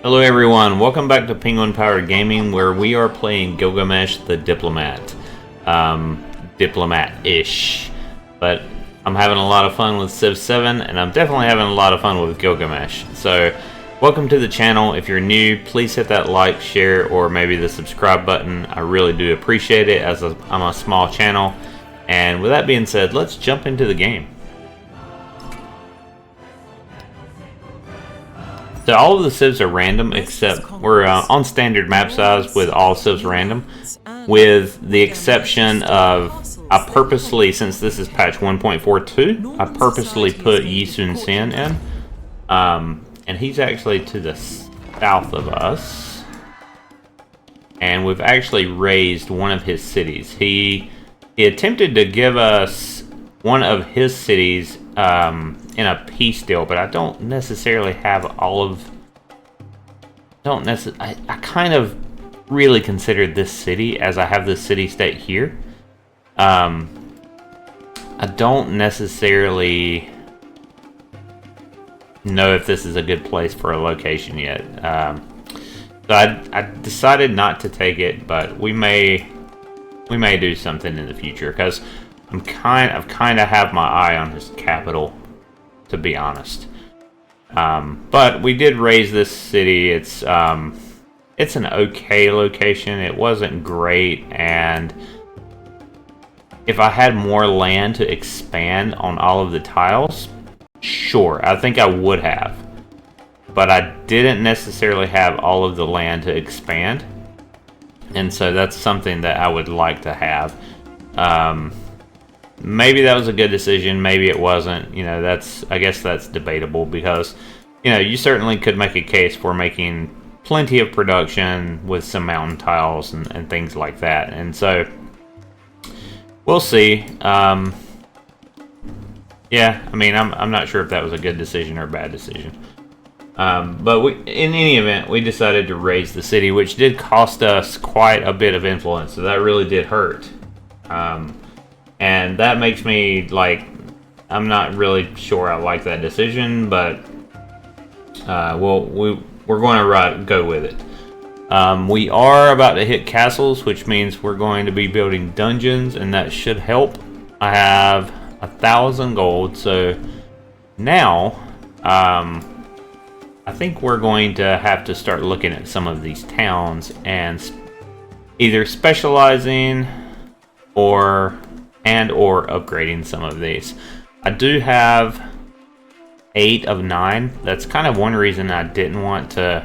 Hello everyone, welcome back to Penguin Powered Gaming, where we are playing Gilgamesh the Diplomat. Diplomat-ish. But I'm having a lot of fun with Civ 7, and I'm definitely having a lot of fun with Gilgamesh. So, welcome to the channel. If you're new, please hit that like, share, or maybe the subscribe button. I really do appreciate it, as I'm a small channel. And with that being said, let's jump into the game. So all of the civs are random, except we're on standard map size with all civs random, with the exception of, I purposely, since this is patch 1.42, I purposely put Yisun Sin in, and he's actually to the south of us, and we've actually raised one of his cities. He attempted to give us one of his cities in a peace deal, but I don't necessarily have all of. I kind of really considered this city, as I have this city state here. I don't necessarily know if this is a good place for a location yet. So I decided not to take it, but we may do something in the future, because I've kind of have my eye on his capital, to be honest. But we did raise this city. It's an okay location. It wasn't great, and if I had more land to expand on all of the tiles, sure, I think I would have. But I didn't necessarily have all of the land to expand, and so that's something that I would like to have. Maybe that was a good decision, maybe it wasn't. You know, I guess that's debatable, because, you know, you certainly could make a case for making plenty of production with some mountain tiles and things like that. And so, we'll see. Yeah, I mean, I'm not sure if that was a good decision or a bad decision. But in any event, we decided to raise the city, which did cost us quite a bit of influence, so that really did hurt. And that makes me, like, I'm not really sure I like that decision, but we're going to go with it. We are about to hit castles, which means we're going to be building dungeons, and that should help. I have 1,000 gold, so now I think we're going to have to start looking at some of these towns and either specializing or upgrading some of these. I do have 8 of 9. That's kind of one reason I didn't want to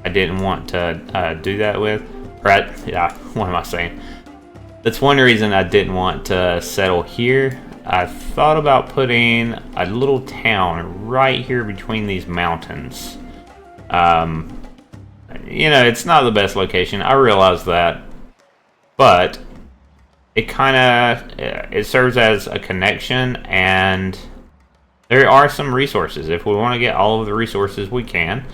do that with. Yeah, what am I saying? That's one reason I didn't want to settle here. I thought about putting a little town right here between these mountains. You know, it's not the best location, I realize that, but it it serves as a connection, and there are some resources. If we want to get all of the resources, we can.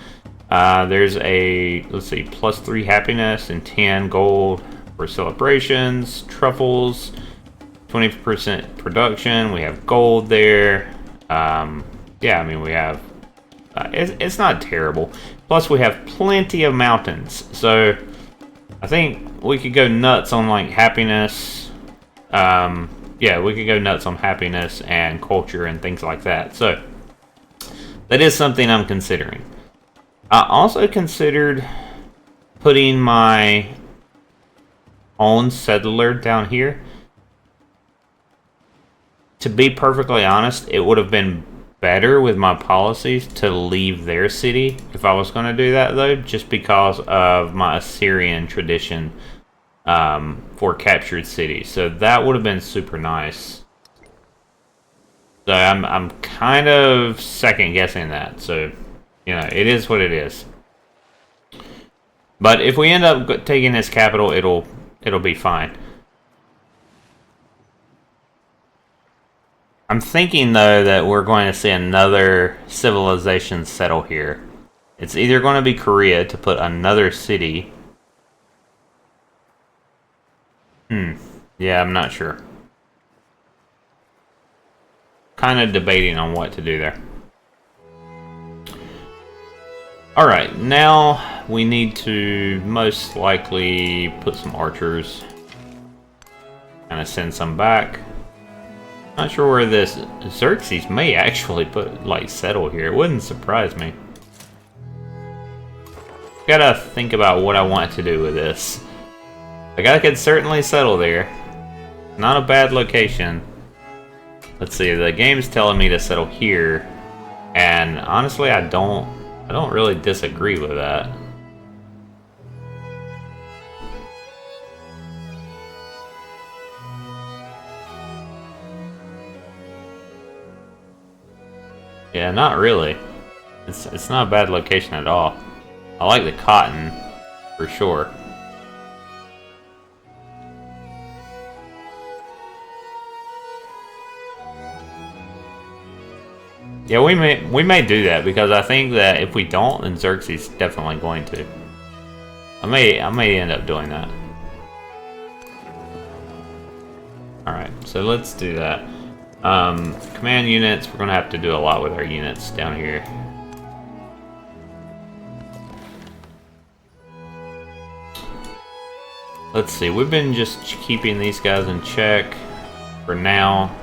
There's a, let's see, +3 happiness and 10 gold for celebrations, truffles, 20% production. We have gold there. Yeah, I mean, we have, it's not terrible. Plus we have plenty of mountains, so I think we could go nuts on, like, happiness. Yeah, we could go nuts on happiness and culture and things like that. So that is something I'm considering. I also considered putting my own settler down here. To be perfectly honest, it would have been better with my policies to leave their city if I was going to do that, though, just because of my Assyrian tradition for captured cities. So that would have been super nice. So I'm kind of second guessing that. So, you know, it is what it is. But if we end up taking his capital, it'll be fine. I'm thinking, though, that we're going to see another civilization settle here. It's either going to be Korea to put another city. Yeah, I'm not sure. Kind of debating on what to do there. Alright, now we need to most likely put some archers. Kind of send some back. Not sure where this Xerxes may actually settle here. It wouldn't surprise me. Gotta think about what I want to do with this. Like, I could certainly settle there. Not a bad location. Let's see, the game's telling me to settle here. And honestly, I don't really disagree with that. Yeah, not really. It's not a bad location at all. I like the cotton, for sure. Yeah, we may do that because I think that if we don't, then Xerxes is definitely going to. I may end up doing that. All right, so let's do that. Command units. We're gonna have to do a lot with our units down here. Let's see. We've been just keeping these guys in check for now.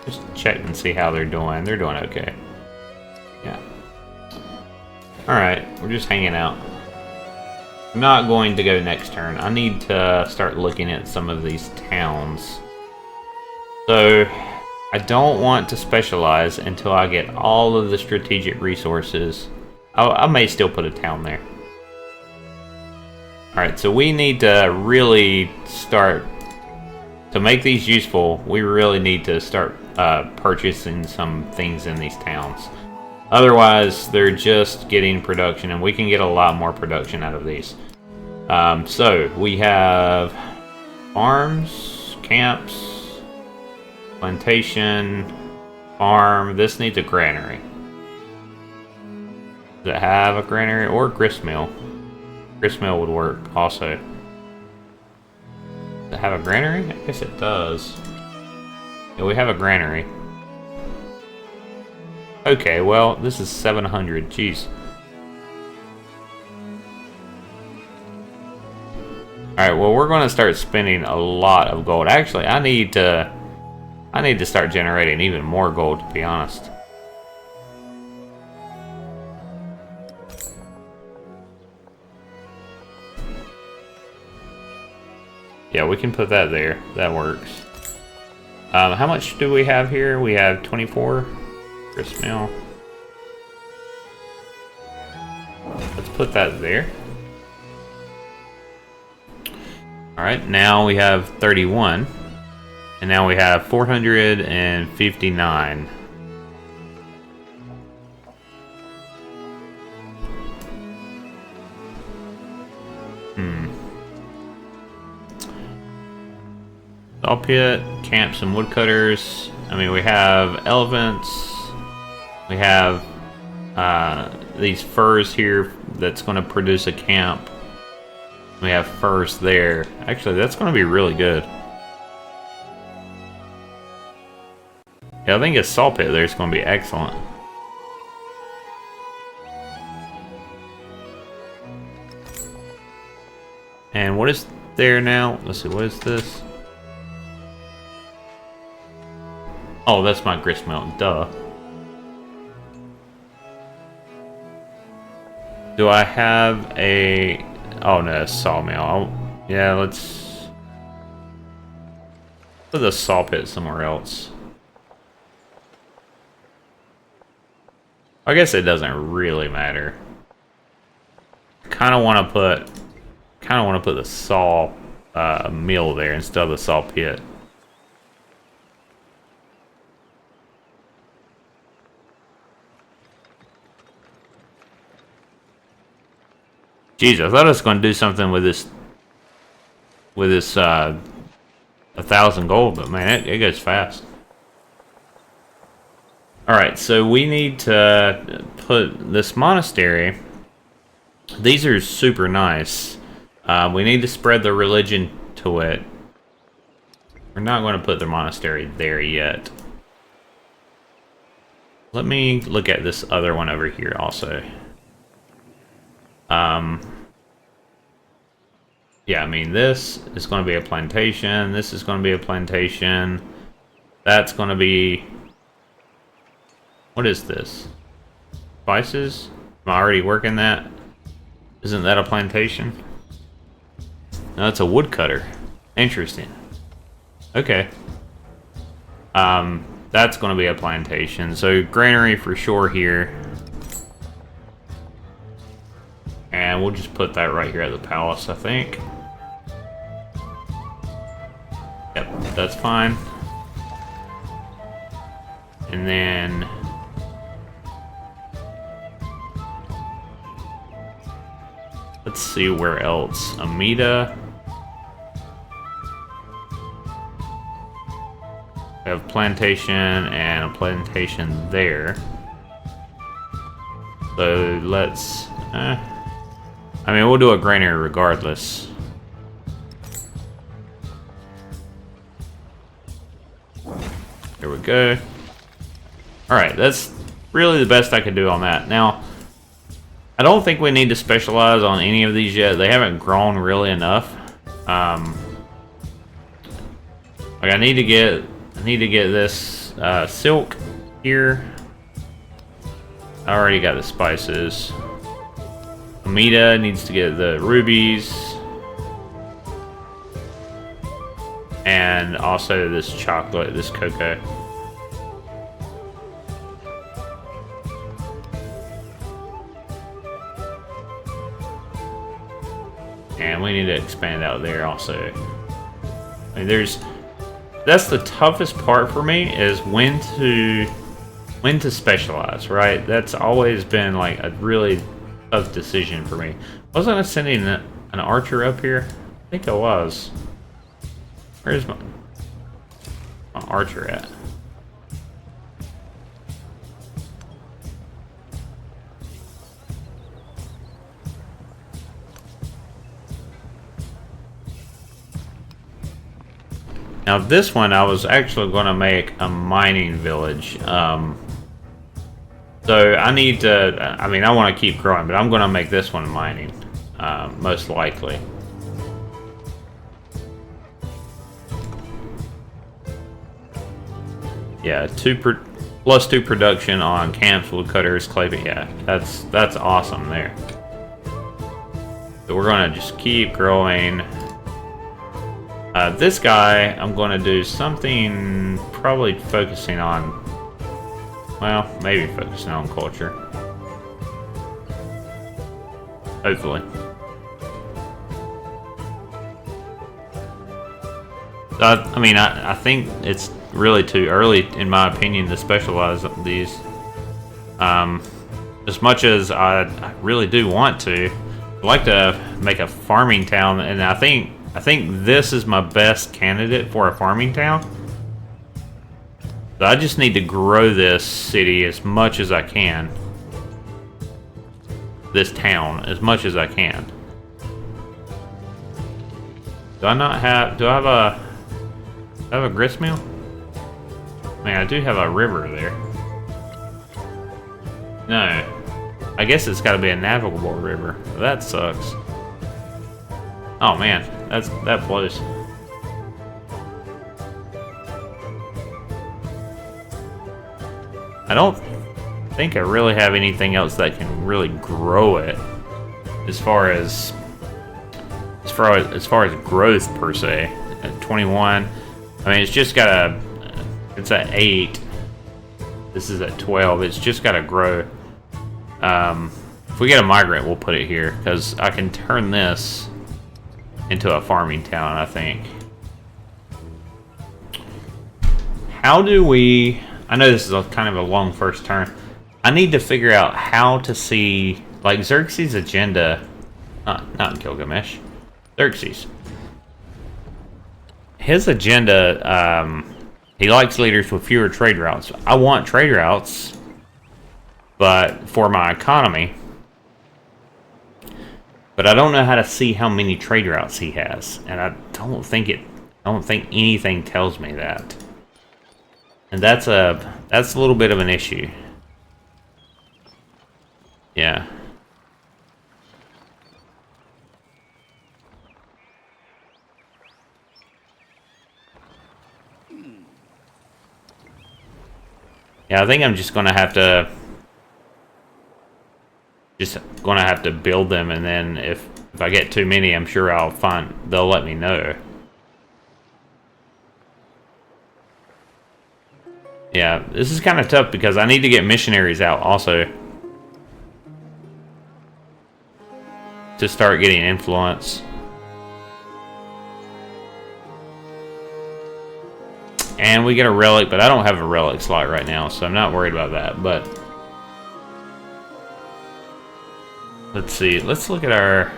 Just check and see how they're doing. They're doing okay. Yeah. Alright, we're just hanging out. I'm not going to go next turn. I need to start looking at some of these towns. So, I don't want to specialize until I get all of the strategic resources. I may still put a town there. Alright, so we need to really start... To make these useful, we really need to start purchasing some things in these towns. Otherwise, they're just getting production, and we can get a lot more production out of these. So, we have farms, camps, plantation, farm. This needs a granary. Does it have a granary or a gristmill? Gristmill would work also. Does it have a granary? I guess it does. Yeah, we have a granary. Okay, well, this is 700. Jeez. Alright, well, we're going to start spending a lot of gold. Actually, I need to start generating even more gold, to be honest. Yeah, we can put that there. That works. How much do we have here? We have 24. Gristmill. Let's put that there. Alright, now we have 31. And now we have 459. Saw pit, camps and woodcutters. I mean, we have elephants. We have these furs here that's going to produce a camp. We have furs there. Actually, that's going to be really good. Yeah, I think a saw pit there is going to be excellent. And what is there now? Let's see, what is this? Oh, that's my gristmill. Duh. Do I have a... Oh, no, a sawmill. Yeah, let's... put the saw pit somewhere else. I guess it doesn't really matter. Kind of want to put the saw mill there instead of the saw pit. Jeez, I thought I was going to do something with this 1,000 gold, but man, it goes fast. Alright, so we need to put this monastery. These are super nice. We need to spread the religion to it. We're not going to put the monastery there yet. Let me look at this other one over here also. Um, yeah, I mean, this is going to be a plantation. This is going to be a plantation. That's going to be... What is this? Spices? Am I already working that? Isn't that a plantation? No, that's a woodcutter. Interesting. Okay. That's going to be a plantation. So granary for sure here. And we'll just put that right here at the palace, I think. Yep, that's fine. And then... let's see where else. Amida. We have plantation and a plantation there. So let's... I mean, we'll do a granary regardless. There we go. Alright, that's really the best I could do on that. Now, I don't think we need to specialize on any of these yet. They haven't grown really enough. Like I need to get this silk here. I already got the spices. Amida needs to get the rubies. And also this chocolate, this cocoa. And we need to expand out there also. I mean, that's the toughest part for me, is when to specialize, right? That's always been like a really tough decision for me. Wasn't I sending an archer up here? I think I was. Where's my archer at? Now this one, I was actually going to make a mining village. So I need to, I mean, I want to keep growing, but I'm going to make this one mining, most likely. Yeah, plus 2 production on camps, woodcutters, clay. Yeah, that's awesome there. So we're going to just keep growing. This guy, I'm going to do something probably focusing on, well, maybe focusing on culture. Hopefully. I mean, I think it's really too early, in my opinion, to specialize these. As much as I really do want to, I'd like to make a farming town, and I think this is my best candidate for a farming town. So I just need to grow this city as much as I can. This town, as much as I can. Do I have a gristmill? I mean, I do have a river there. No. I guess it's gotta be a navigable river. That sucks. Oh man, that blows. I don't think I really have anything else that can really grow it as far as growth per se. At 21, I mean, it's just got it's at 8. This is at 12. It's just got to grow. If we get a migrant, we'll put it here because I can turn this into a farming town, I think. How do we... I know this is kind of a long first turn. I need to figure out how to see... Like, Xerxes' agenda... Not Gilgamesh. Xerxes. His agenda, he likes leaders with fewer trade routes. I want trade routes, but for my economy... But I don't know how to see how many trade routes he has, and I don't think anything tells me that. And that's a little bit of an issue. Yeah. Yeah, I think I'm just gonna have to build them, and then if I get too many, I'm sure they'll let me know. Yeah, this is kind of tough because I need to get missionaries out also to start getting influence. And we get a relic, but I don't have a relic slot right now, so I'm not worried about that. But let's see. Let's look at our...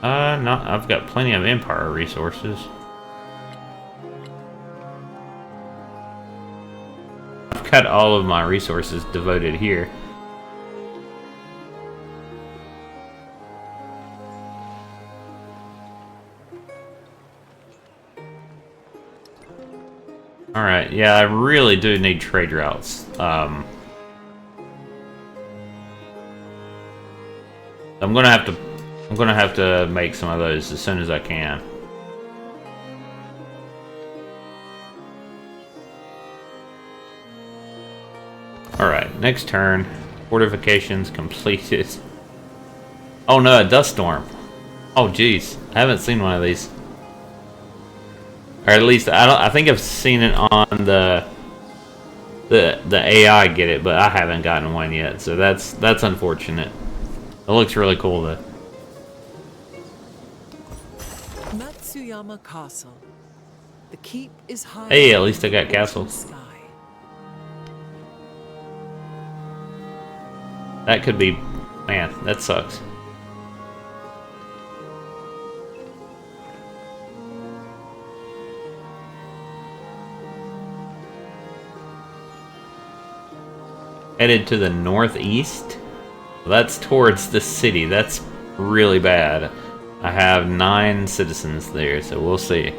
I've got plenty of Empire resources. I've got all of my resources devoted here. Alright, yeah, I really do need trade routes. I'm gonna have to make some of those as soon as I can. Alright, next turn. Fortifications completed. Oh no, a dust storm. Oh jeez, I haven't seen one of these. Or at least I think I've seen it on the AI get it, but I haven't gotten one yet, so that's unfortunate. It looks really cool though. Matsuyama Castle. The keep is high. Hey, at least I got castles. That could be... Man, that sucks. Headed to the northeast? That's towards the city. That's really bad. I have 9 citizens there, so we'll see.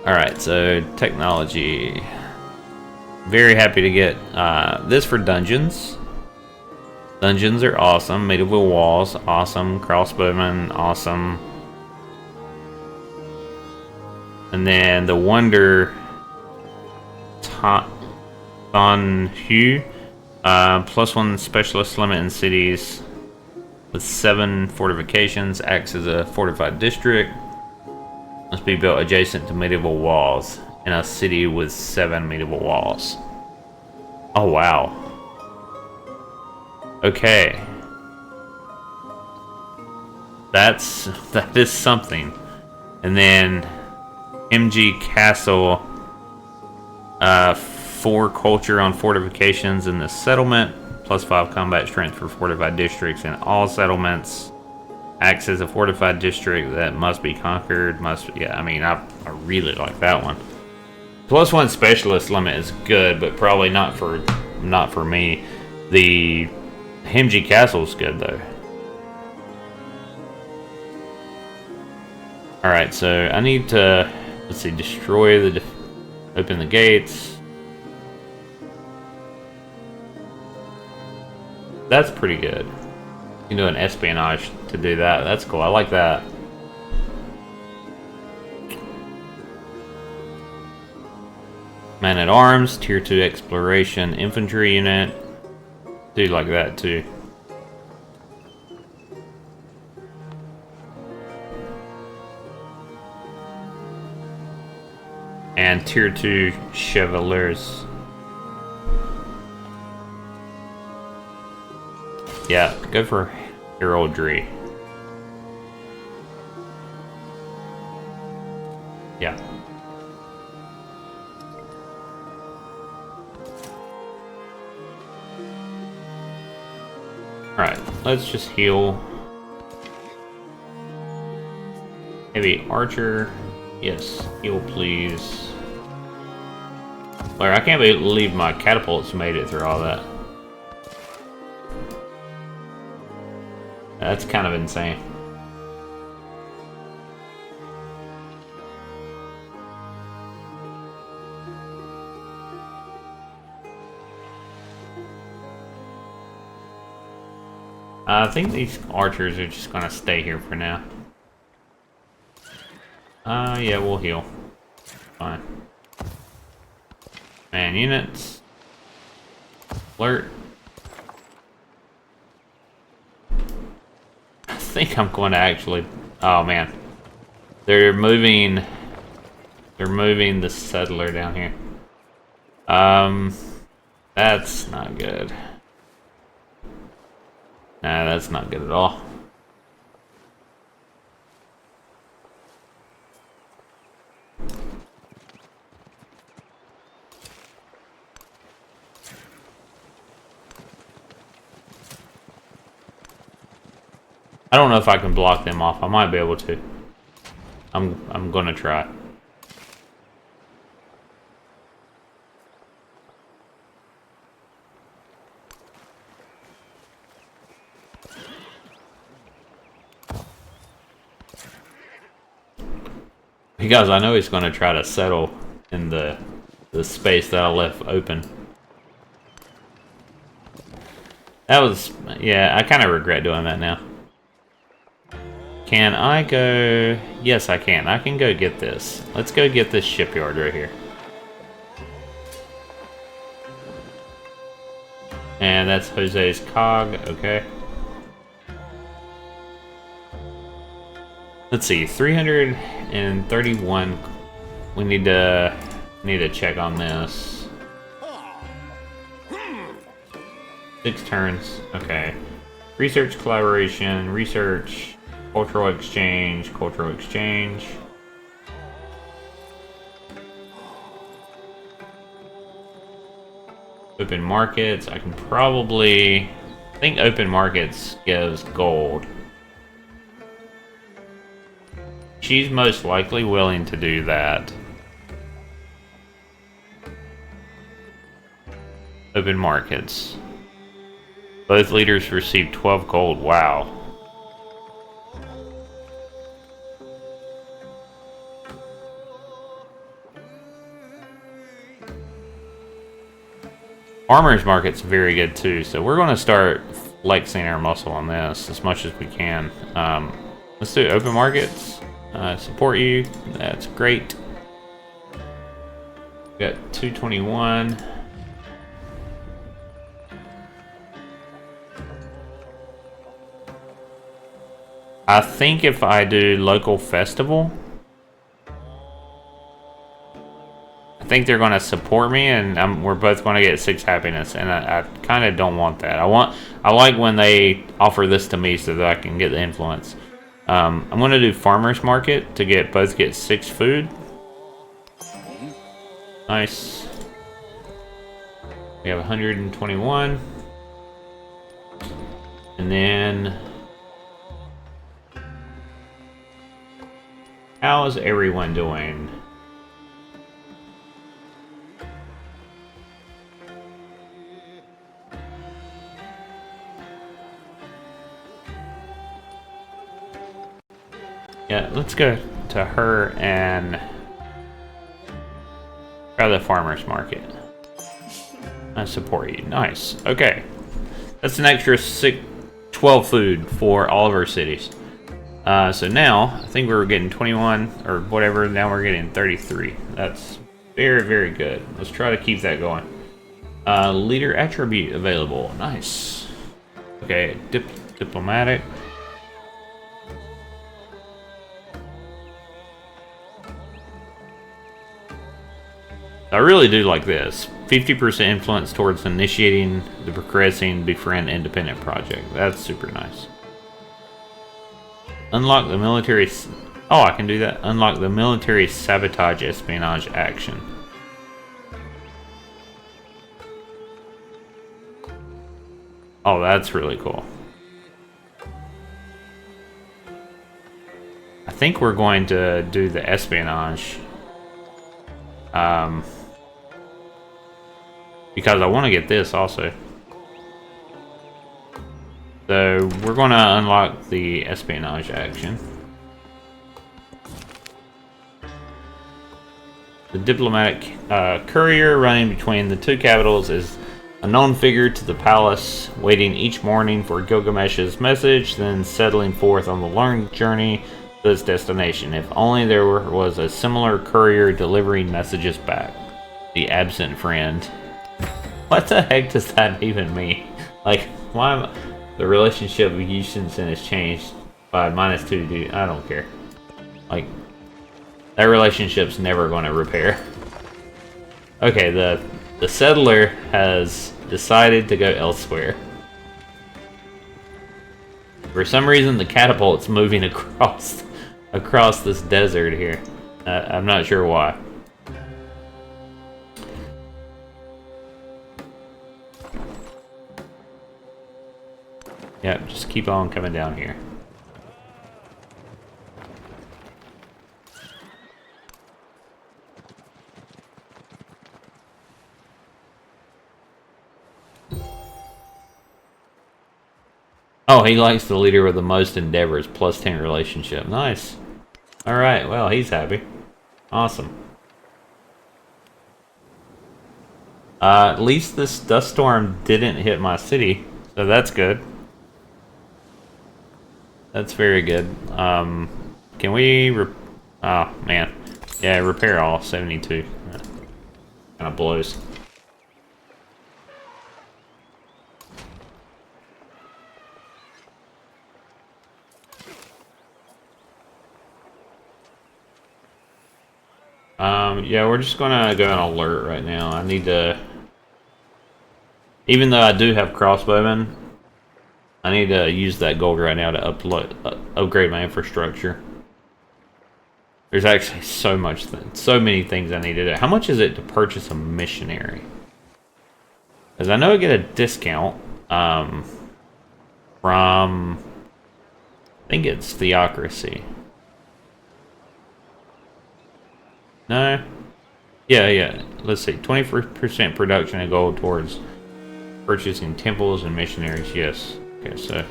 Alright, so technology. Very happy to get this for dungeons. Dungeons are awesome. Medieval walls, awesome. Crossbowmen, awesome. And then the Wonder Don Hugh, +1 specialist limit in cities with 7 fortifications, acts as a fortified district, must be built adjacent to medieval walls in a city with 7 medieval walls. Oh wow. Okay. That is something. And then MG Castle, 4 culture on fortifications in the settlement, +5 combat strength for fortified districts in all settlements, acts as a fortified district that must be conquered. Yeah, I mean, I really like that one. +1 specialist limit is good, but probably not for me. The Himji Castle is good though. All right, so I need to, let's see, open the gates. That's pretty good. You can do an espionage to do that. That's cool. I like that. Man at Arms, Tier 2 Exploration, Infantry Unit. Do like that too. And Tier 2 Chevaliers. Yeah, go for heraldry. Yeah. Alright, let's just heal. Heavy archer. Yes, heal please. Or I can't believe my catapults made it through all that. That's kind of insane. I think these archers are just gonna stay here for now. Yeah, we'll heal. Fine. Man, units. Alert. I think I'm going to actually... Oh, man. They're moving the settler down here. That's not good. Nah, that's not good at all. I don't know if I can block them off. I might be able to. I'm gonna try. Because I know he's gonna try to settle in the space that I left open. That was, yeah, I kind of regret doing that now. Can I go? Yes, I can. I can go get this. Let's go get this shipyard right here. And that's Jose's cog, okay. Let's see, 331. We need to check on this. 6 turns, okay. Research collaboration, research. Cultural exchange, cultural exchange. Open markets, I can probably... I think open markets gives gold. She's most likely willing to do that. Open markets. Both leaders received 12 gold, wow. Farmers market's very good too, so we're going to start flexing our muscle on this as much as we can. Let's do open markets. Support you. That's great. We got 221. I think if I do local festival, I think they're going to support me, and we're both going to get 6 happiness, and I kind of don't want that. I like when they offer this to me so that I can get the influence. I'm going to do farmers market to get 6 food. Nice. We have 121, and then how is everyone doing? Yeah, let's go to her and try the farmer's market. I support you. Nice. Okay. That's an extra 12 food for all of our cities. So now, I think we were getting 21 or whatever. Now we're getting 33. That's very, very good. Let's try to keep that going. Leader attribute available. Nice. Okay, diplomatic. I really do like this. 50% influence towards initiating the progressing befriend independent project. That's super nice. Unlock the military... Oh, I can do that. Unlock the military sabotage espionage action. Oh, that's really cool. I think we're going to do the espionage. Because I want to get this also. So we're going to unlock the espionage action. The diplomatic courier running between the 2 capitals is a known figure to the palace, waiting each morning for Gilgamesh's message, then settling forth on the long journey to its destination. If only there was a similar courier delivering messages back. The absent friend. What the heck does that even mean? Like, why am the relationship with Houstonson has changed by -2 to... I don't care. Like, that relationship's never going to repair. Okay, the settler has decided to go elsewhere. For some reason, the catapult's moving across this desert here. I'm not sure why. Yep, just keep on coming down here. Oh, he likes the leader with the most endeavors, +10 relationship. Nice. Alright, well, he's happy. Awesome. At least this dust storm didn't hit my city, so that's good. That's very good. Can we... oh, man. Yeah, repair all, 72. Kind of blows. Yeah, we're just gonna go on alert right now. I need to... Even though I do have crossbowmen, I need to use that gold right now to upgrade my infrastructure. There's actually so many things I need to do. How much is it to purchase a missionary? Because I know I get a discount from... I think it's Theocracy. No? Yeah. Let's see. 20% production of gold towards purchasing temples and missionaries. Yes. Okay, so...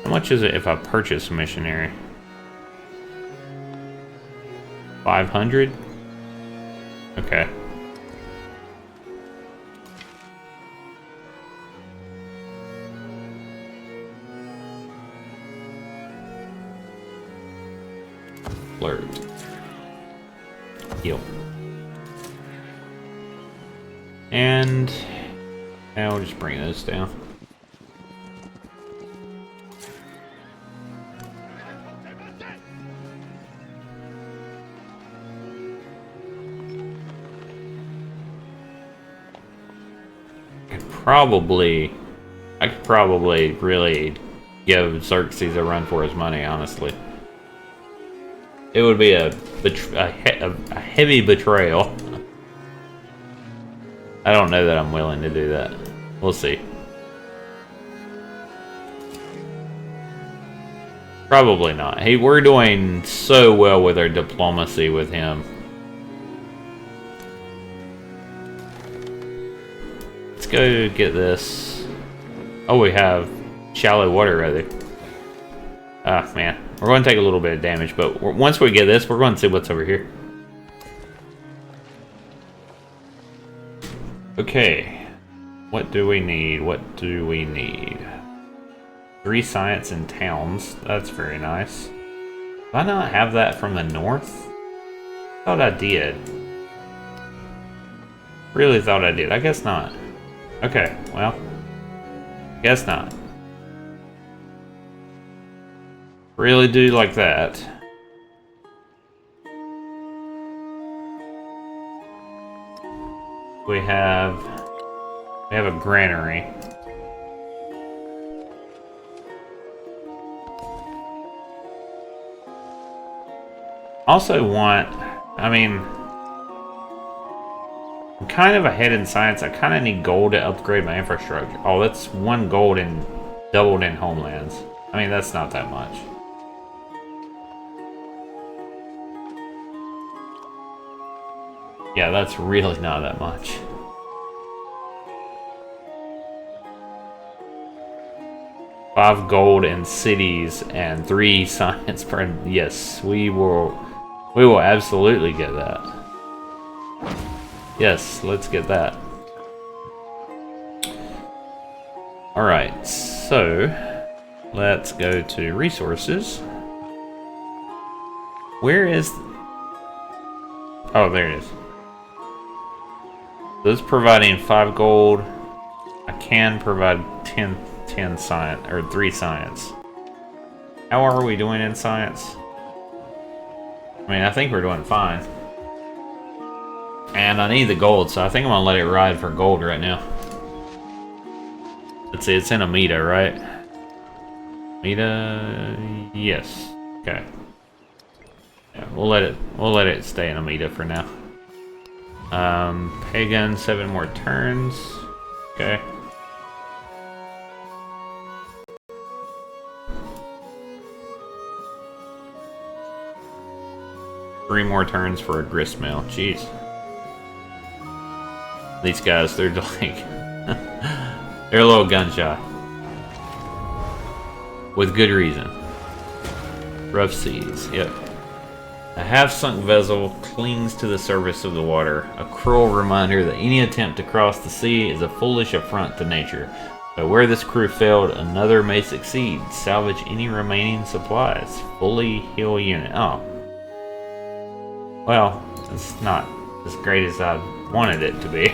How much is it if I purchase a missionary? 500? Okay. Alert. Heal. And now we'll just bring those down. I could probably really give Xerxes a run for his money, honestly. It would be a heavy betrayal. I don't know that I'm willing to do that. We'll see. Probably not. Hey, we're doing so well with our diplomacy with him. Let's go get this. Oh, we have shallow water rather. Ah, man. We're going to take a little bit of damage, but once we get this, we're going to see what's over here. Okay. What do we need? What do we need? 3 science and towns. That's very nice. Do I not have that from the north? Thought I did. Really thought I did. I guess not. Okay, well. Guess not. Really do like that. We have a granary. Also want, I mean, I'm kind of ahead in science. I kind of need gold to upgrade my infrastructure. Oh, that's 1 gold and doubled in homelands. I mean, that's not that much. Yeah, that's really not that much. $5 gold in cities and 3 science per... Yes, we will absolutely get that. Yes, let's get that. Alright, so let's go to resources. Where is... Oh, there it is. This is providing 5 gold. I can provide 10 science, or 3 science. How are we doing in science? I mean, I think we're doing fine. And I need the gold, so I think I'm gonna let it ride for gold right now. Let's see, it's in Amida, right? Amida, yes. Okay. Yeah, we'll let it stay in Amida for now. Pagan, 7 more turns. Okay. Three more turns for a gristmill. Jeez. These guys, they're like... they're a little gun shy. With good reason. Rough seas, yep. A half-sunk vessel clings to the surface of the water, a cruel reminder that any attempt to cross the sea is a foolish affront to nature. But where this crew failed, another may succeed. Salvage any remaining supplies. Fully heal unit. Oh. Well, it's not as great as I wanted it to be.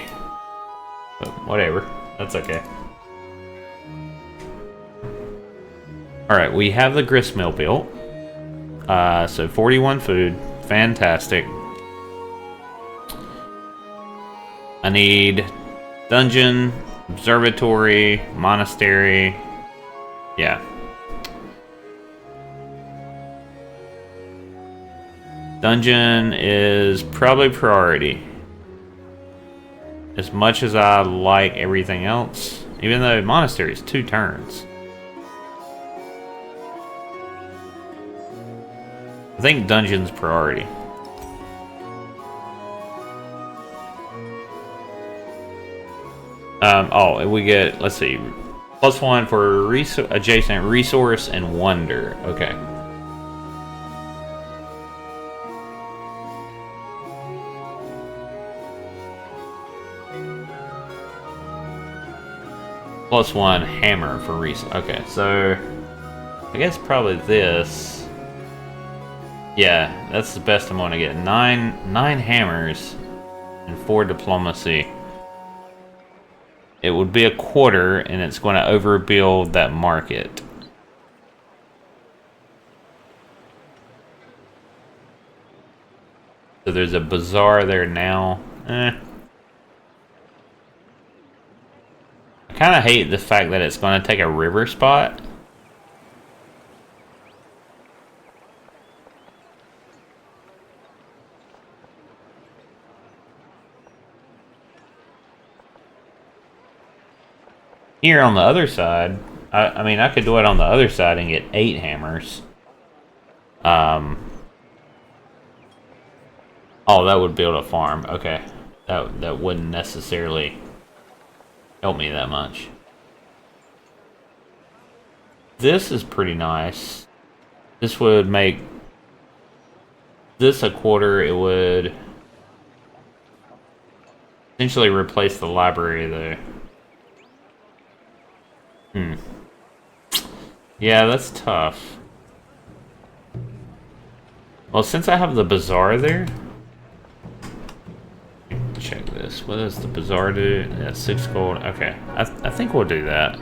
But whatever. That's okay. Alright, we have the gristmill built. So 41 food. Fantastic. I need dungeon, observatory, monastery. Yeah. Dungeon is probably priority. As much as I like everything else, even though monastery is 2 turns. I think dungeon's priority. Oh, we get, let's see, +1 for adjacent resource and wonder. Okay. +1 hammer for resource. Okay, so I guess probably this. Yeah, that's the best I'm gonna get. 9 hammers and 4 diplomacy. It would be a quarter, and it's going to overbuild that market. So there's a bazaar there now. I kind of hate the fact that it's going to take a river spot. Here on the other side, I mean, I could do it on the other side and get 8 hammers. Oh, that would build a farm. Okay. That wouldn't necessarily help me that much. This is pretty nice. This would make this a quarter. It would essentially replace the library there. Yeah, that's tough. Well, since I have the bazaar there, check this. What does the bazaar do? Yeah, 6 gold. Okay, I think we'll do that.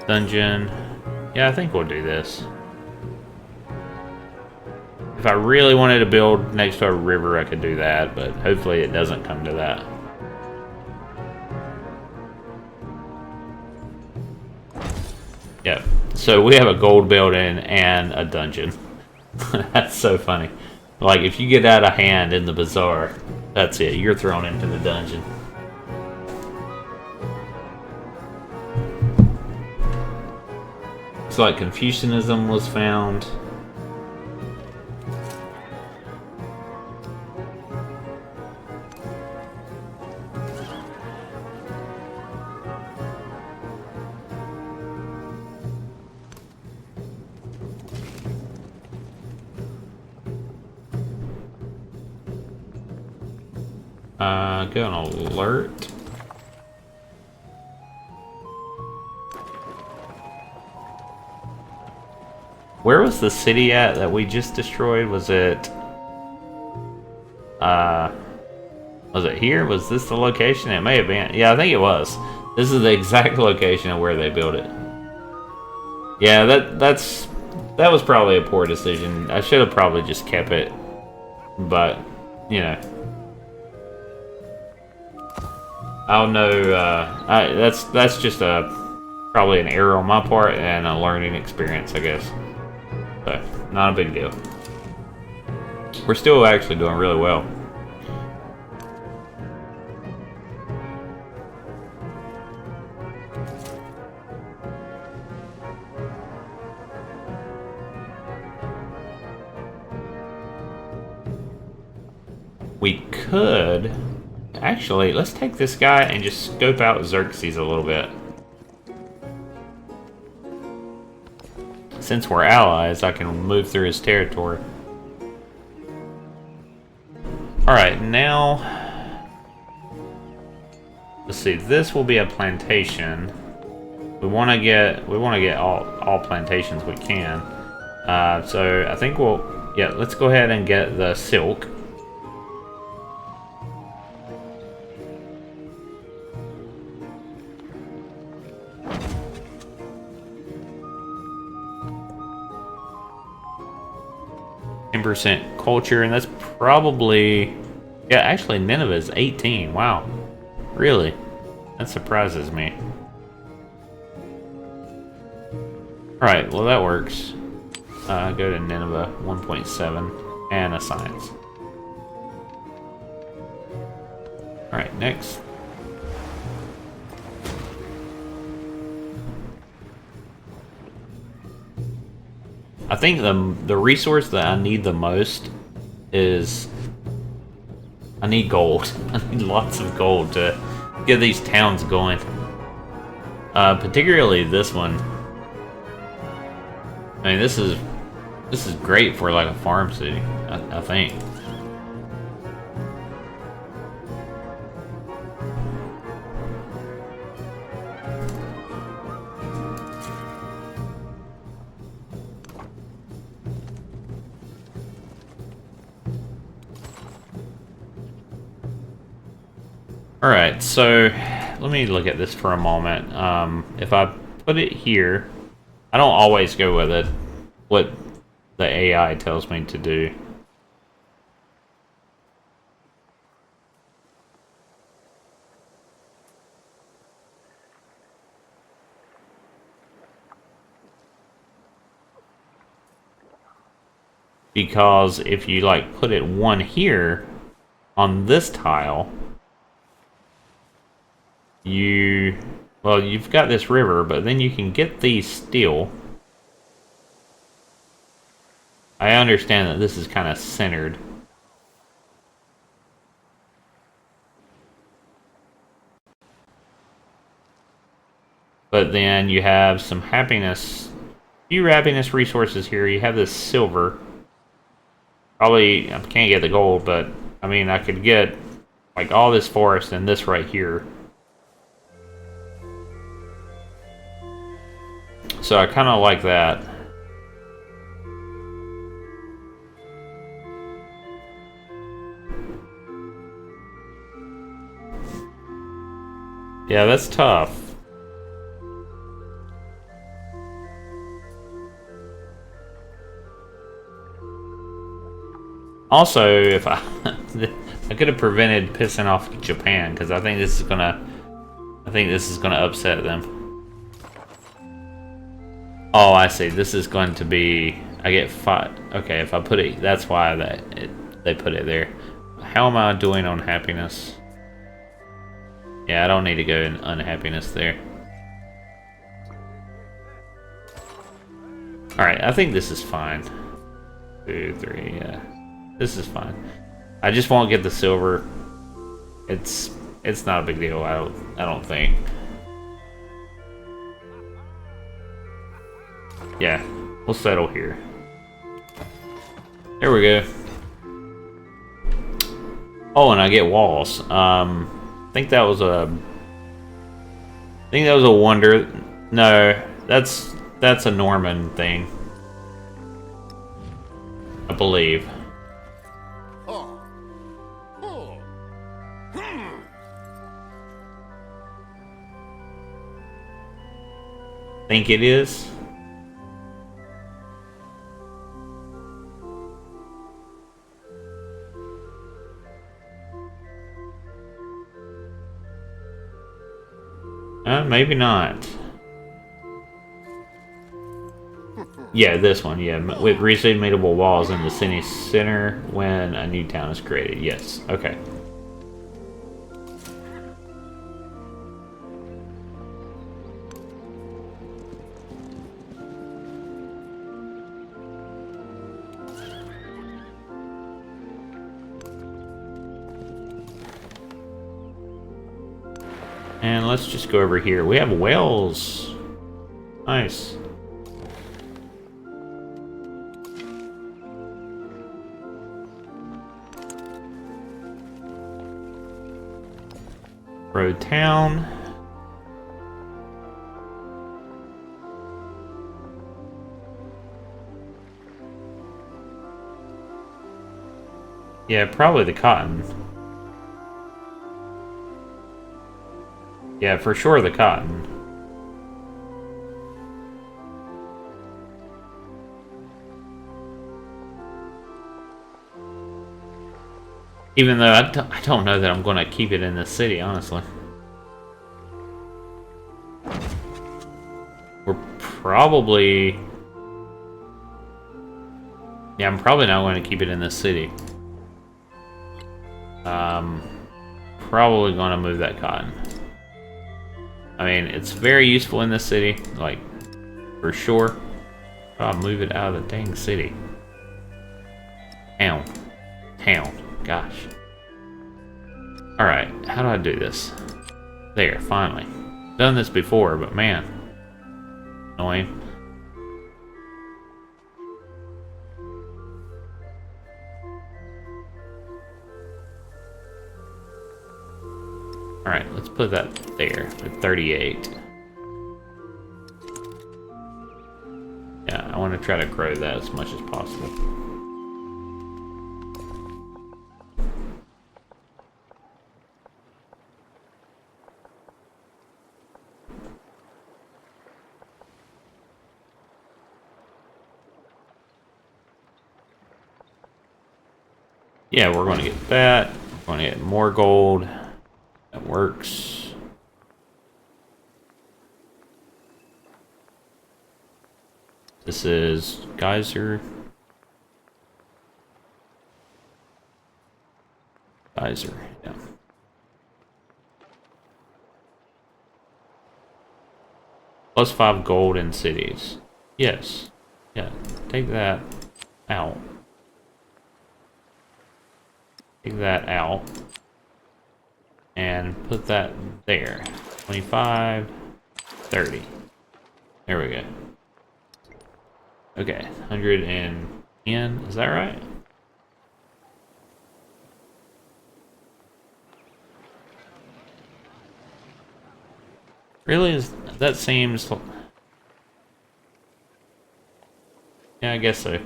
Dungeon. Yeah, I think we'll do this. If I really wanted to build next to a river, I could do that, but hopefully it doesn't come to that. Yeah, so we have a gold building and a dungeon. That's so funny. Like, if you get out of hand in the bazaar, that's it. You're thrown into the dungeon. Looks like Confucianism was found. Go on alert. Where was the city at that we just destroyed? Was it Was it here? Was this the location? It may have been. Yeah, I think it was. This is the exact location of where they built it. Yeah, that was probably a poor decision. I should have probably just kept it. But, you know. I'll know, that's just probably an error on my part and a learning experience, I guess. So, not a big deal. We're still actually doing really well. We could... Actually, let's take this guy and just scope out Xerxes a little bit. Since we're allies, I can move through his territory. Alright, now... Let's see, this will be a plantation. We want to get all plantations we can. So I think yeah, let's go ahead and get the silk. % culture, and that's probably... Yeah, actually Nineveh is 18. Wow. Really? That surprises me. Alright, well that works. Go to Nineveh 1.7 and a science. Alright, next. I think the resource that I need the most is... I need gold. I need lots of gold to get these towns going. Particularly this one. I mean, this is great for like a farm city, I think. Alright, so let me look at this for a moment. If I put it here, I don't always go with it, what the AI tells me to do. Because if you like put it one here on this tile, you've got this river, but then you can get these steel. I understand that this is kind of centered. But then you have some happiness, few happiness resources here. You have this silver. Probably, I can't get the gold, but I mean, I could get like all this forest and this right here. So I kind of like that. Yeah, that's tough. Also, if I could have prevented pissing off Japan, because I think this is gonna upset them. Oh, I see. This is going to be... I get 5. Okay, if I put it... That's why they put it there. How am I doing on happiness? Yeah, I don't need to go in unhappiness there. Alright, I think this is fine. 2, 3, yeah. This is fine. I just won't get the silver. It's not a big deal, I don't think. Yeah, we'll settle here. There we go. Oh, and I get walls. I think that was a wonder. No, that's a Norman thing, I believe. think it is. Maybe not. Yeah, this one, yeah. With recently meetable walls in the city center when a new town is created. Yes, okay. And let's just go over here. We have whales. Nice. Road town. Yeah, probably the cotton. Yeah, for sure the cotton. Even though I don't know that I'm going to keep it in the city, honestly. We're probably... Yeah, I'm probably not going to keep it in the city. Probably going to move that cotton. I mean, it's very useful in the city, like, for sure. I'll move it out of the dang city. Town. Gosh. Alright, how do I do this? There, finally. Done this before, but man. Annoying. Alright, let's put that there at 38. Yeah, I want to try to grow that as much as possible. Yeah, we're going to get that. We're going to get more gold. That works. This is geyser. Geyser, yeah. +5 gold in cities. Yes. Yeah, take that out. Take that out. And put that there. 25, 30. There we go. Okay, 110, is that right? Really? That seems... Yeah, I guess so.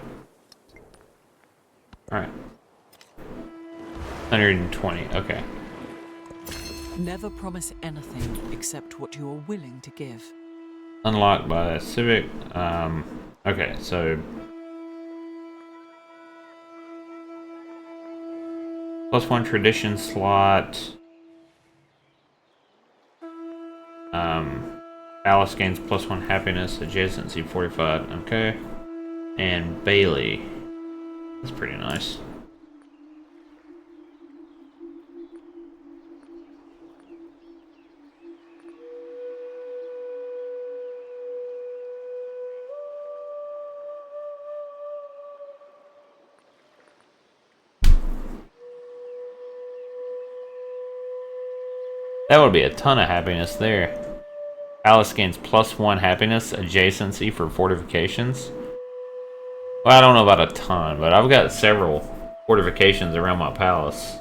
Alright. 120, okay. Never promise anything except what you are willing to give. Unlocked by Civic. Okay, so... +1 tradition slot. Alice gains +1 happiness, adjacency 45. Okay. And Bailey. That's pretty nice. That would be a ton of happiness there. Alice gains +1 happiness, adjacency for fortifications. Well, I don't know about a ton, but I've got several fortifications around my palace.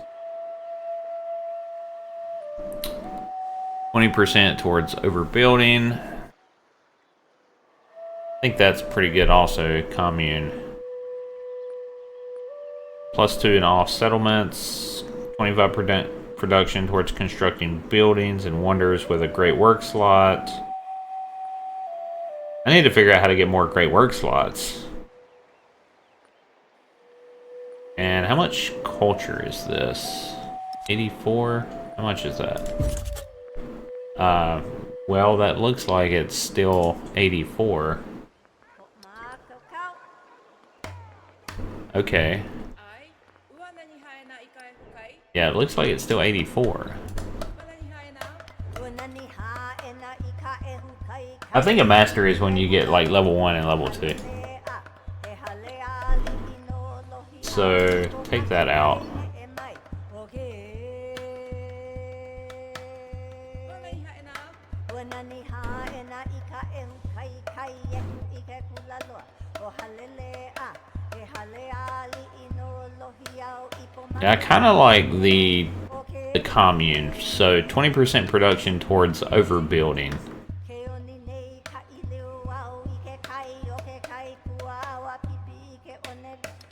20% towards overbuilding. I think that's pretty good also, commune. +2 in all settlements. 25% production towards constructing buildings and wonders with a great work slot. I need to figure out how to get more great work slots. And how much culture is this? 84? How much is that? Well, that looks like it's still 84. Okay. Yeah, it looks like it's still 84. I think a master is when you get like level 1 and level 2. So, take that out. Yeah, I kind of like the commune. So 20% production towards overbuilding.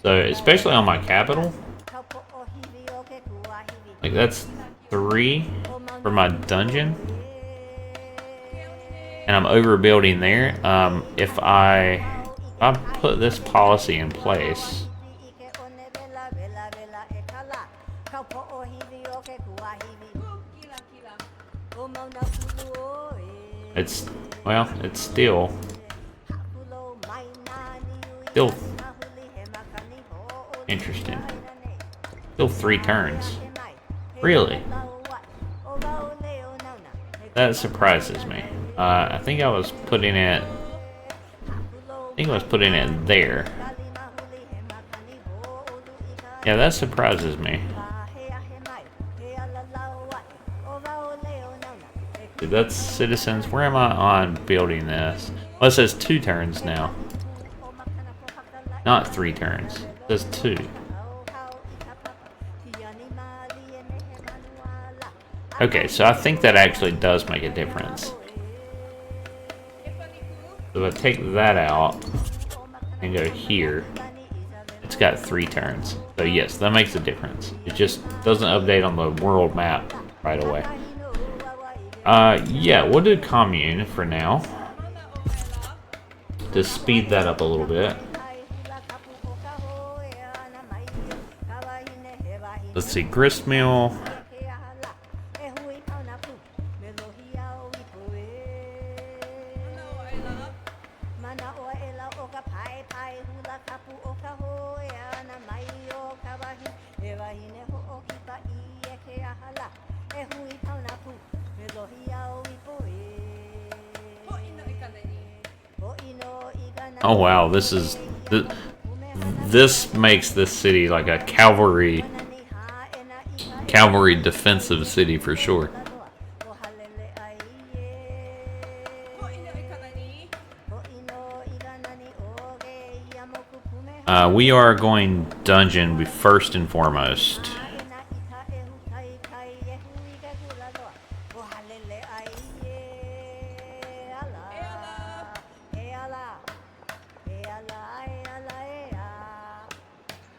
So especially on my capital, like that's 3 for my dungeon, and I'm overbuilding there. If I put this policy in place. It's, well, it's still interesting. Still 3 turns. Really? That surprises me. I think I was putting it there. Yeah, that surprises me. Dude, that's citizens. Where am I on building this? Well, it says 2 turns now. Not 3 turns. It says 2. Okay, so I think that actually does make a difference. So if I take that out and go here, it's got 3 turns. So yes, that makes a difference. It just doesn't update on the world map right away. Yeah, we'll do commune for now. To speed that up a little bit. Let's see, gristmill. Oh wow, this makes this city like a cavalry defensive city for sure. We are going dungeon first and foremost.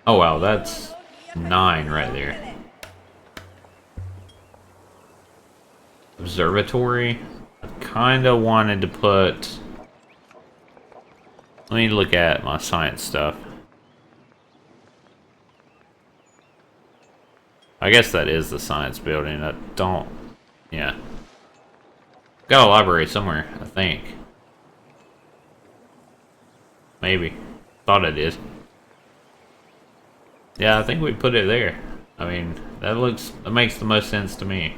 Oh wow, that's 9 right there. Observatory. I kinda wanted to put... Let me look at my science stuff. I guess that is the science building. I don't... Yeah. Got a library somewhere, I think. Maybe. Thought I did. Yeah, I think we put it there. I mean, that makes the most sense to me.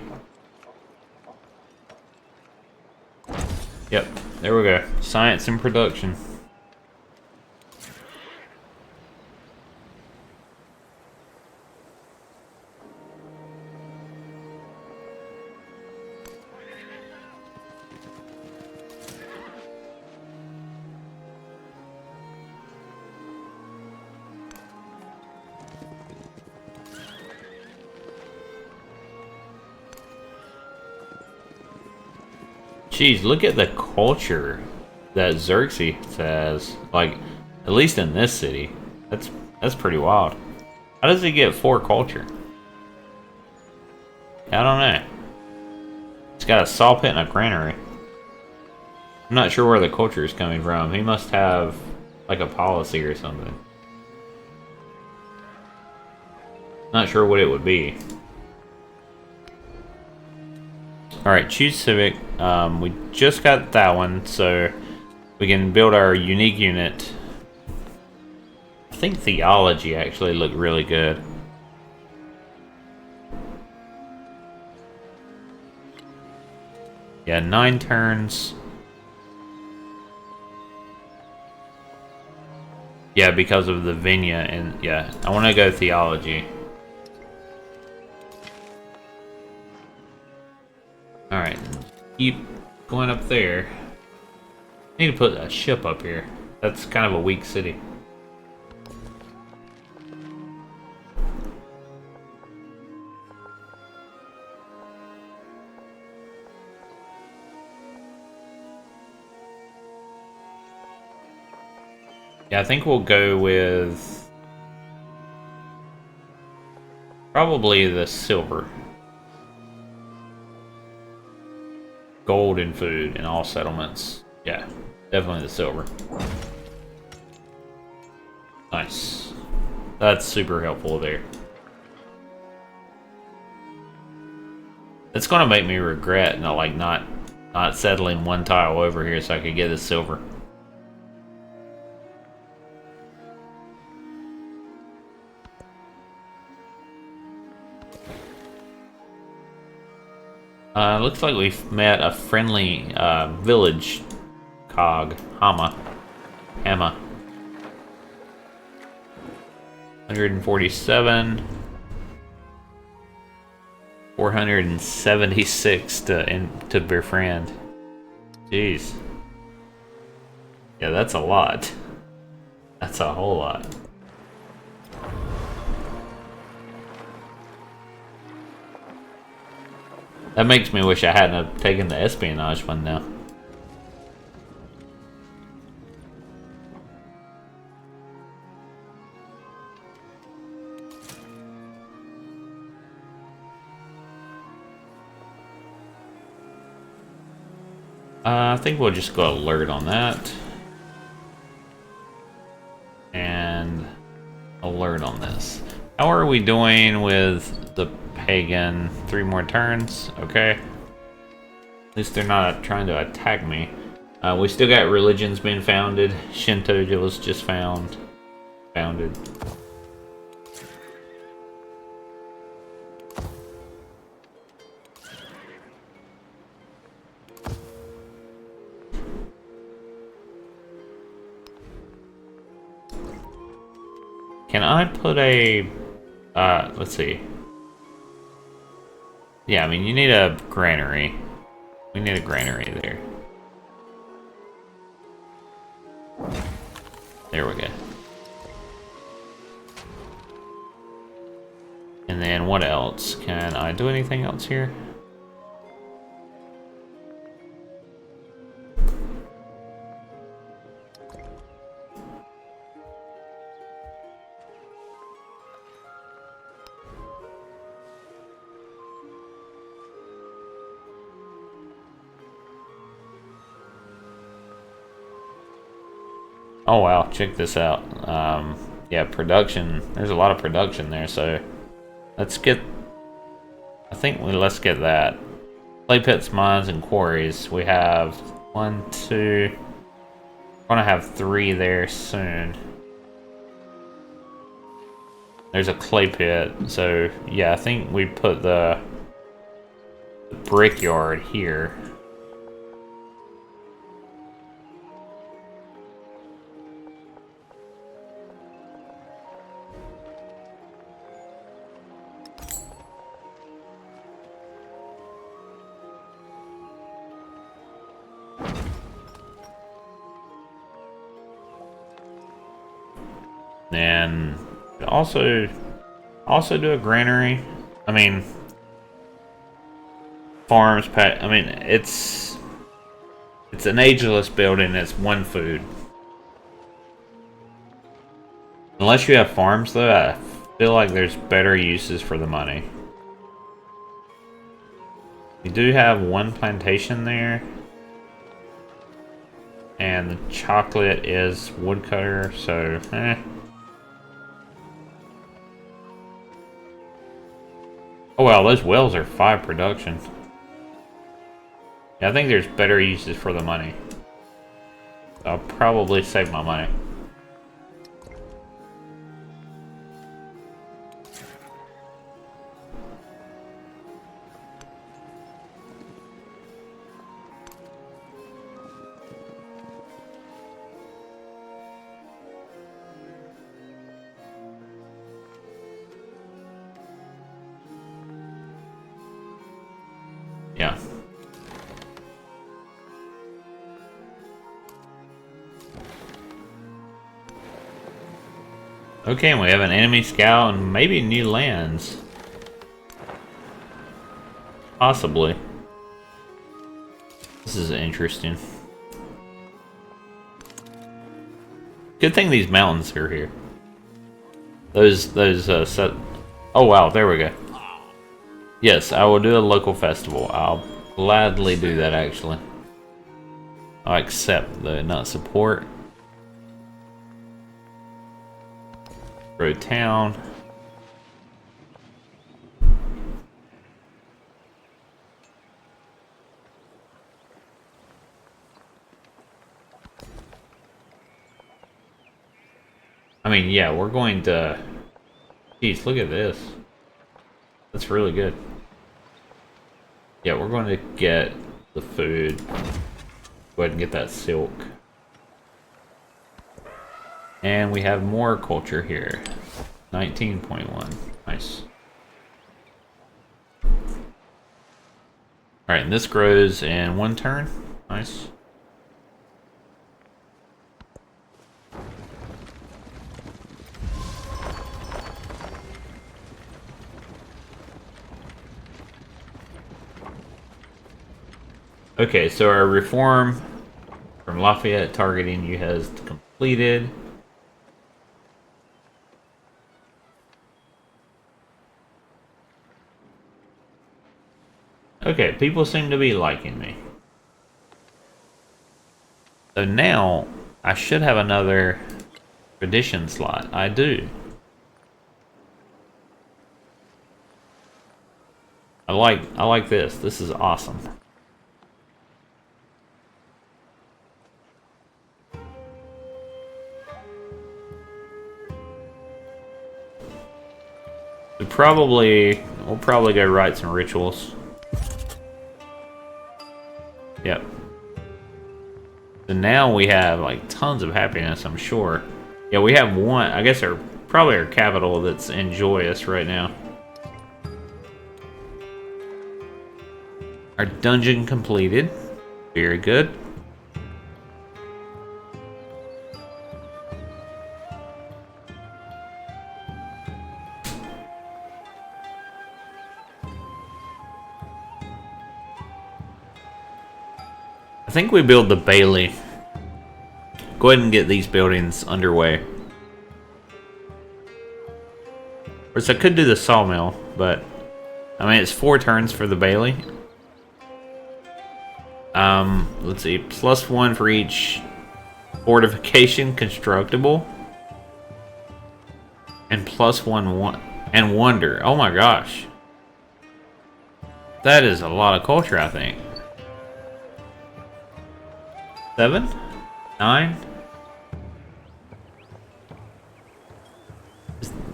Yep, there we go. Science and production. Jeez, look at the culture that Xerxes has. Like, at least in this city. That's pretty wild. How does he get 4 culture? I don't know. It's got a saw pit and a granary. I'm not sure where the culture is coming from. He must have like a policy or something. Not sure what it would be. Alright, choose civic. We just got that one, so we can build our unique unit. I think theology actually looked really good. Yeah, 9 turns. Yeah, because of the Vinya, and yeah, I want to go theology. Alright, keep going up there. Need to put a ship up here. That's kind of a weak city. Yeah, I think we'll go with probably the silver. Gold and food in all settlements. Yeah, definitely the silver. Nice. That's super helpful there. It's gonna make me regret not settling one tile over here so I could get the silver. Looks like we've met a friendly village cog. Hama. 147. 476 to befriend. Jeez. Yeah, that's a lot. That's a whole lot. That makes me wish I hadn't have taken the espionage one now. I think we'll just go alert on that. And alert on this. How are we doing with the pagan? 3 more turns, okay. At least they're not trying to attack me. We still got religions being founded. Shinto was just founded. Can I put a let's see. Yeah, I mean, you need a granary. We need a granary there. There we go. And then what else? Can I do anything else here? Oh wow, check this out. Yeah, production. There's a lot of production there, so let's get let's get that. Clay pits, mines, and quarries. We have 1, 2. We're gonna have 3 there soon. There's a clay pit, so yeah, I think we put the brickyard here. And also do a granary. I mean, farms. I mean, it's an ageless building. It's 1 food. Unless you have farms, though, I feel like there's better uses for the money. We do have 1 plantation there. And the chocolate is woodcutter, so Oh well, those wells are 5 production. Yeah, I think there's better uses for the money. I'll probably save my money. Yeah. Okay, and we have an enemy scout and maybe new lands. Possibly. This is interesting. Good thing these mountains are here. Set... Oh wow, there we go. Yes, I will do a local festival. I'll gladly do that, actually. I'll accept the not support. Grow town. I mean, yeah, we're going to... Jeez, look at this. That's really good. Yeah, we're going to get the food. Go ahead and get that silk. And we have more culture here. 19.1. Nice. Alright, and this grows in 1 turn. Nice. Okay, so our reform from Lafayette targeting you has completed. Okay, people seem to be liking me. So now, I should have another tradition slot. I do. I like this. This is awesome. We'll probably go write some rituals. Yep. So now we have like tons of happiness, I'm sure. Yeah, we have one. I guess probably our capital that's joyous right now. Our dungeon completed. Very good. I think we build the Bailey. Go ahead and get these buildings underway. Of course, I could do the sawmill, but I mean it's 4 turns for the Bailey. Let's see, +1 for each fortification constructible, and +1 and wonder. Oh my gosh, that is a lot of culture, I think. 7? 9?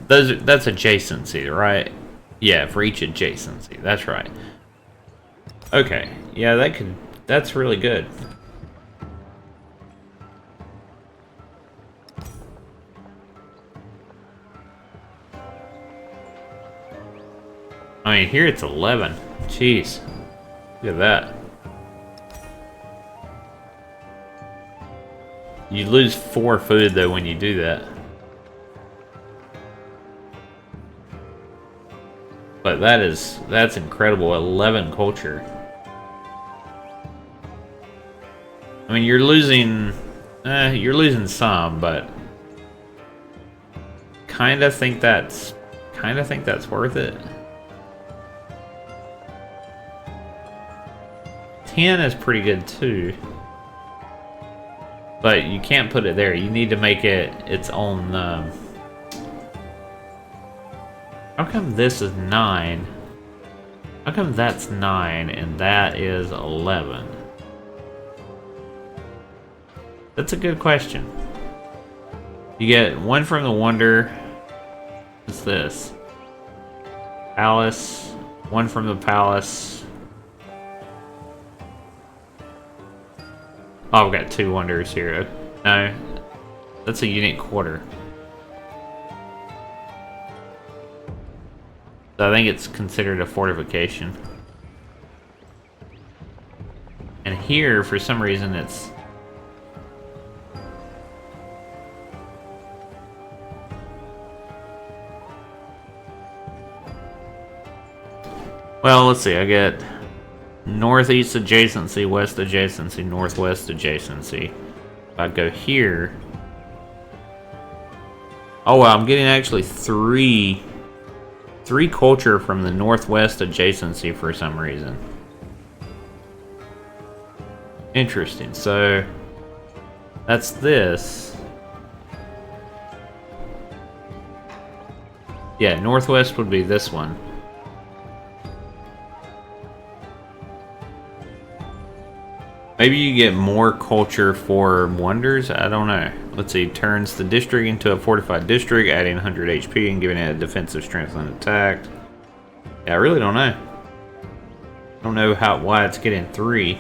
That's adjacency, right? Yeah, for each adjacency. That's right. Okay. Yeah, that's really good. I mean, here it's 11. Jeez. Look at that. You lose 4 food though when you do that. But that's incredible. 11 culture. I mean, you're losing some, but kind of think that's worth it. 10 is pretty good too. But you can't put it there. You need to make it its own. How come this is 9? How come that's 9 and that is 11? That's a good question. You get 1 from the Wonder. What's this? Palace. 1 from the Palace. Oh, I've got 2 Wonders here. No. That's a unique quarter. So I think it's considered a fortification. And here, for some reason, it's... Well, let's see, I get northeast adjacency, west adjacency, northwest adjacency. If I go here... Oh, well, I'm getting actually 3 culture from the northwest adjacency for some reason. Interesting. So that's this. Yeah, northwest would be this one. Maybe you get more culture for wonders? I don't know. Let's see. Turns the district into a fortified district, adding 100 HP and giving it a defensive strength when attacked. Yeah, I really don't know. I don't know why it's getting 3.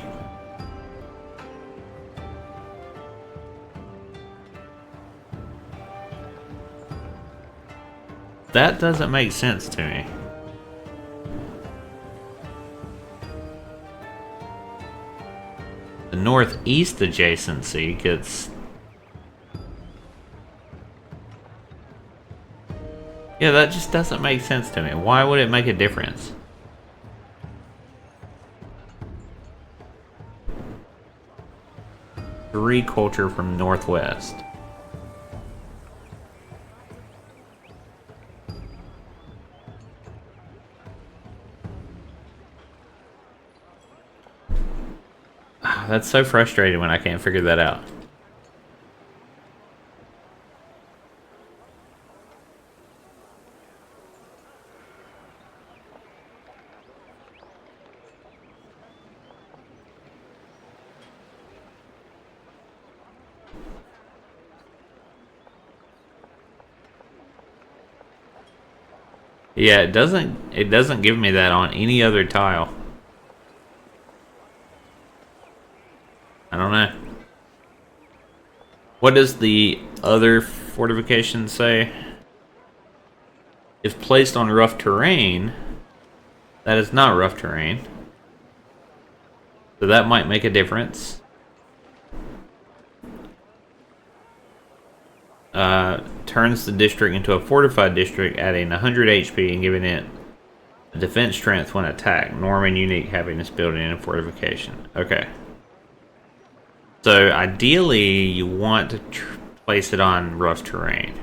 That doesn't make sense to me. The northeast adjacency gets... Yeah, that just doesn't make sense to me. Why would it make a difference? Three culture from northwest. That's so frustrating when I can't figure that out. Yeah, it doesn't give me that on any other tile. I don't know. What does the other fortification say? If placed on rough terrain, that is not rough terrain. So that might make a difference. Turns the district into a fortified district, adding 100 HP and giving it a defense strength when attacked. Norman unique having this building and fortification. Okay. So ideally, you want to place it on rough terrain.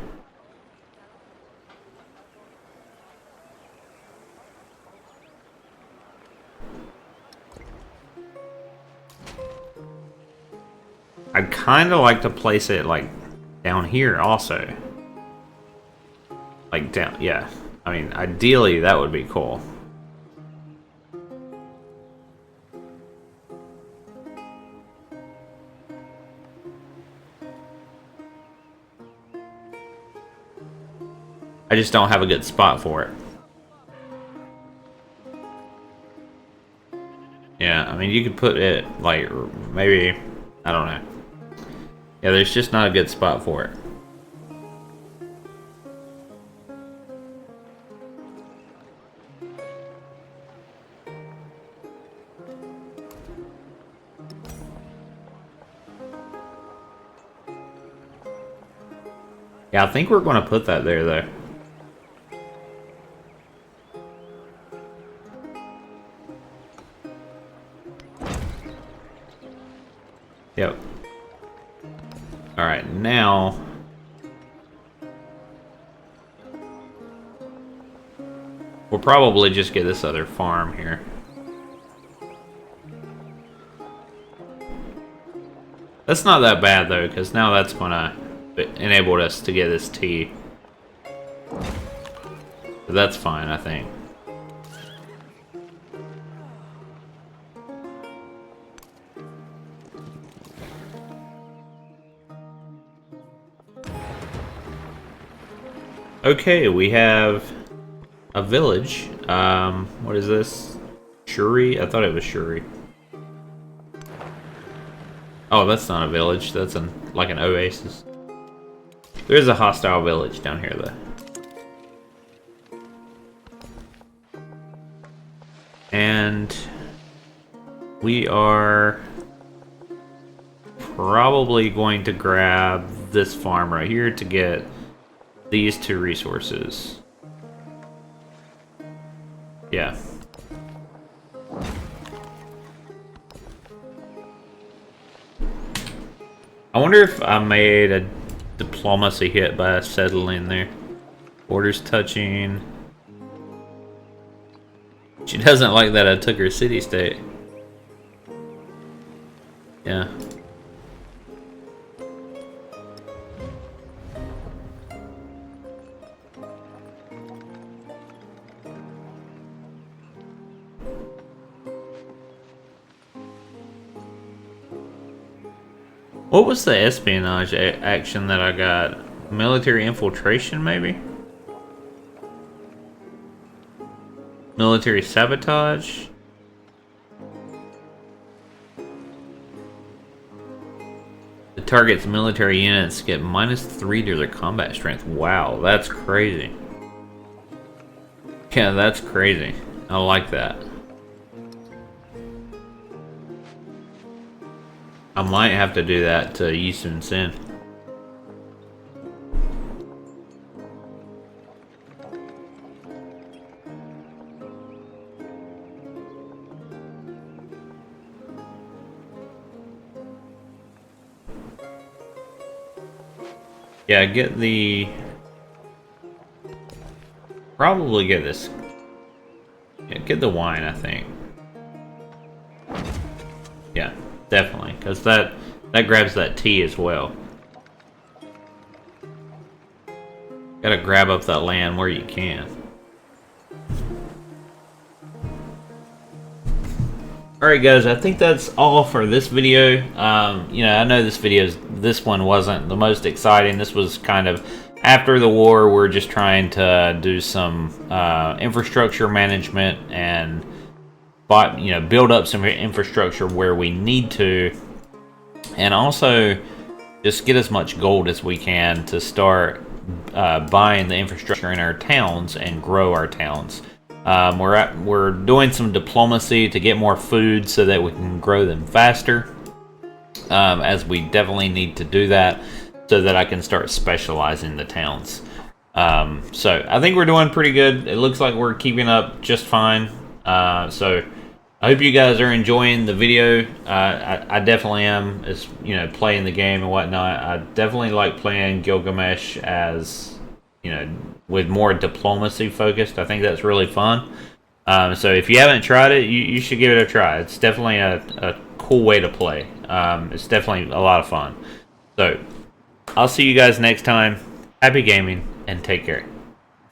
I'd kind of like to place it like down here also. Like down, yeah. I mean, ideally that would be cool. I just don't have a good spot for it. Yeah, I mean, you could put it like maybe, I don't know. Yeah, there's just not a good spot for it. Yeah, I think we're going to put that there, though. Yep. Alright, now... we'll probably just get this other farm here. That's not that bad though, because now that's gonna enable us to get this tea. So that's fine, I think. Okay, we have a village. What is this? Shuri? I thought it was Shuri. Oh, that's not a village. That's like an oasis. There's a hostile village down here, though. And we are probably going to grab this farm right here to get these 2 resources. Yeah. I wonder if I made a diplomacy hit by settling there. Borders touching. She doesn't like that I took her city-state. Yeah. What was the espionage action that I got? Military infiltration, maybe? Military sabotage? The target's military units get -3 to their combat strength. Wow, that's crazy. Yeah, that's crazy. I like that. I might have to do that to Yisun Sin. Yeah, get the... Probably get this... Yeah, get the wine, I think. Yeah. Definitely, because that grabs that tea as well. Gotta grab up that land where you can. Alright guys, I think that's all for this video. You know, I know this one wasn't the most exciting. This was kind of after the war. We're just trying to do some infrastructure management and build up some infrastructure where we need to, and also just get as much gold as we can to start buying the infrastructure in our towns and grow our towns. We're doing some diplomacy to get more food so that we can grow them faster, as we definitely need to do that so that I can start specializing the towns. So I think we're doing pretty good. It looks like we're keeping up just fine. So I hope you guys are enjoying the video. I definitely am, as you know, playing the game and whatnot. I definitely like playing Gilgamesh as, you know, with more diplomacy focused. I think that's really fun. So if you haven't tried it, you should give it a try. It's definitely a cool way to play. It's definitely a lot of fun. So I'll see you guys next time. Happy gaming and take care.